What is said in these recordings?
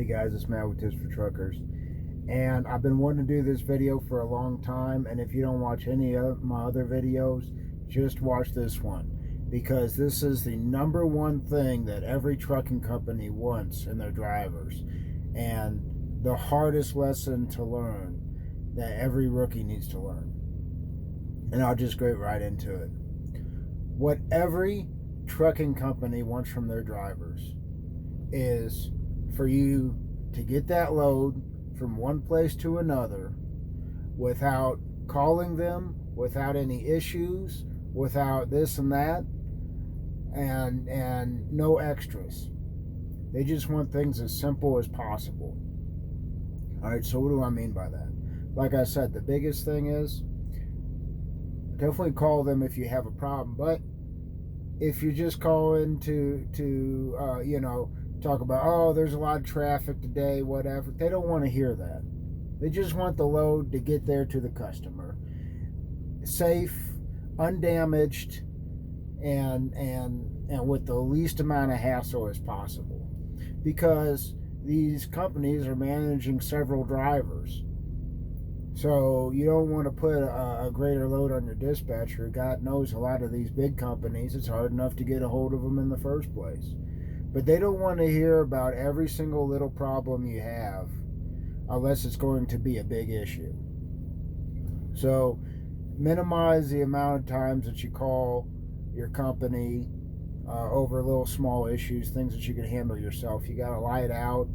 guys, it's Matt with Tips for Truckers, and I've been wanting to do this video for a long time. And if you don't watch any of my other videos, just watch this one, because this is the number one thing that every trucking company wants in their drivers, and the hardest lesson to learn that every rookie needs to learn. And I'll just get right into it. What every trucking company wants from their drivers is for you to get that load from one place to another without calling them, without any issues, without this and that, and no extras. They just want things as simple as possible. All right, so what do I mean by that? Like I said, the biggest thing is definitely call them if you have a problem. But if you're just calling to talk about, oh, there's a lot of traffic today, whatever, they don't want to hear that. They just want the load to get there to the customer safe, undamaged, and with the least amount of hassle as possible, because these companies are managing several drivers. So you don't want to put a greater load on your dispatcher. God knows a lot of these big companies, it's hard enough to get a hold of them in the first place. But they don't want to hear about every single little problem you have unless it's going to be a big issue. So minimize the amount of times that you call your company over little small issues, things that you can handle yourself. You got a light out,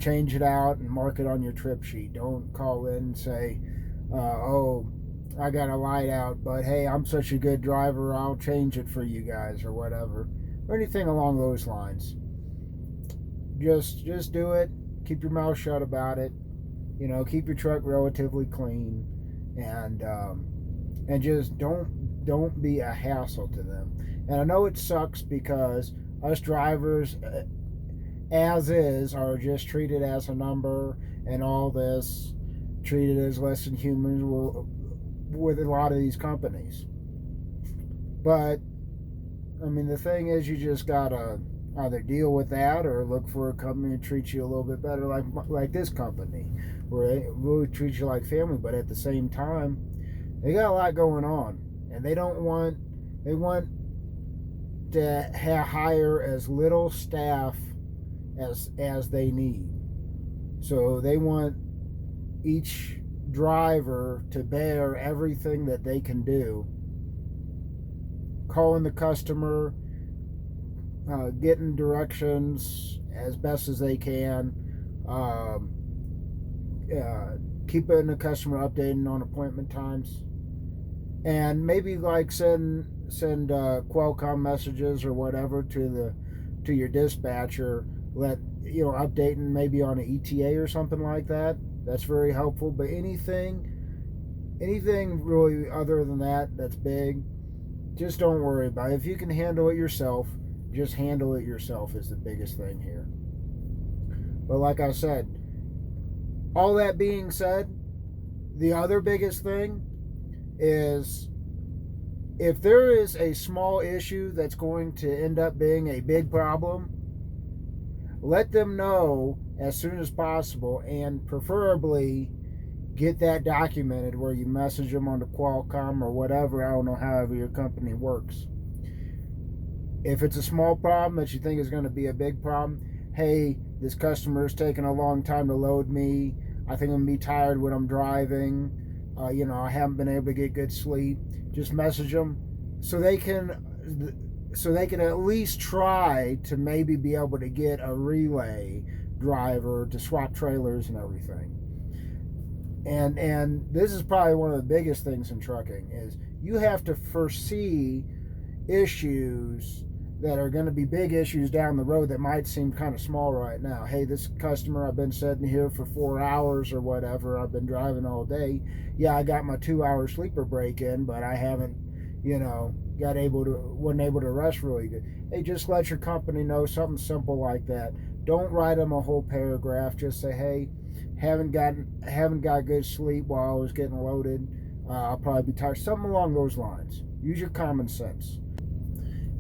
change it out and mark it on your trip sheet. Don't call in and say, oh, I got a light out, but hey, I'm such a good driver, I'll change it for you guys, or whatever, or anything along those lines. Just do it. Keep your mouth shut about it. Keep your truck relatively clean, and just don't be a hassle to them. And I know it sucks because us drivers, as is, are just treated as a number and all this, treated as less than humans with a lot of these companies. But I mean, the thing is, you just gotta either deal with that or look for a company that treats you a little bit better, like this company, where they really treat you like family. But at the same time, they got a lot going on, and they want to hire as little staff as they need. So they want each driver to bear everything that they can do, calling the customer, getting directions as best as they can, keeping the customer updated on appointment times, and maybe like send Qualcomm messages or whatever to your dispatcher, updating maybe on an ETA or something like that. That's very helpful. But anything really other than that that's big, just don't worry about it. If you can handle it yourself, just handle it yourself is the biggest thing here. But like I said, all that being said, the other biggest thing is, if there is a small issue that's going to end up being a big problem, let them know as soon as possible, and preferably get that documented where you message them on the Qualcomm or whatever. I don't know, however your company works. If it's a small problem that you think is going to be a big problem, hey, this customer is taking a long time to load me. I think I'm going to be tired when I'm driving. I haven't been able to get good sleep. Just message them so they can at least try to maybe be able to get a relay driver to swap trailers and everything. And this is probably one of the biggest things in trucking, is you have to foresee issues that are going to be big issues down the road that might seem kind of small right now. Hey, this customer, I've been sitting here for 4 hours or whatever, I've been driving all day. Yeah, I got my 2-hour sleeper break in, but I haven't wasn't able to rest really good. Hey, just let your company know, something simple like that. Don't write them a whole paragraph. Just say, hey, haven't got good sleep while I was getting loaded. I'll probably be tired. Something along those lines. Use your common sense.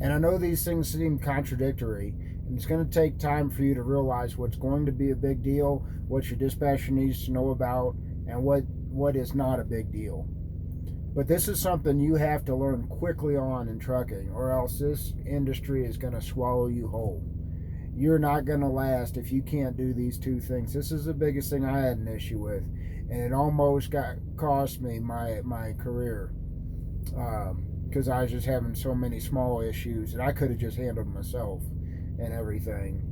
And I know these things seem contradictory, And it's going to take time for you to realize what's going to be a big deal, what your dispatcher needs to know about, and what is not a big deal. But this is something you have to learn quickly on in trucking, or else this industry is going to swallow you whole. You're not going to last if you can't do these two things. This is the biggest thing I had an issue with, and it almost cost me my career because I was just having so many small issues that I could have just handled myself and everything.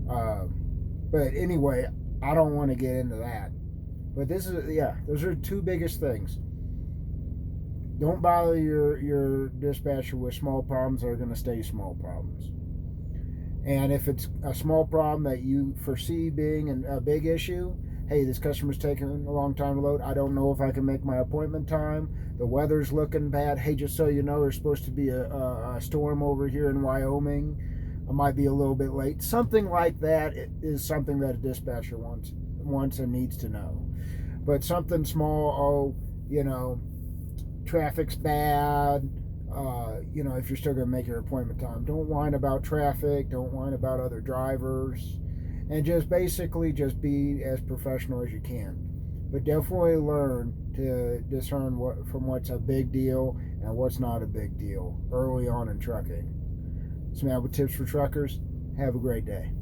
But anyway, I don't want to get into that. But those are two biggest things. Don't bother your dispatcher with small problems that are going to stay small problems. And if it's a small problem that you foresee being a big issue, hey, this customer's taking a long time to load. I don't know if I can make my appointment time. The weather's looking bad. Hey, just so you know, there's supposed to be a storm over here in Wyoming. I might be a little bit late. Something like that is something that a dispatcher wants and needs to know. But something small, traffic's bad. If you're still going to make your appointment time, don't whine about traffic. Don't whine about other drivers. And just basically just be as professional as you can. But definitely learn to discern what's a big deal and what's not a big deal early on in trucking. Some Albert Tips for Truckers. Have a great day.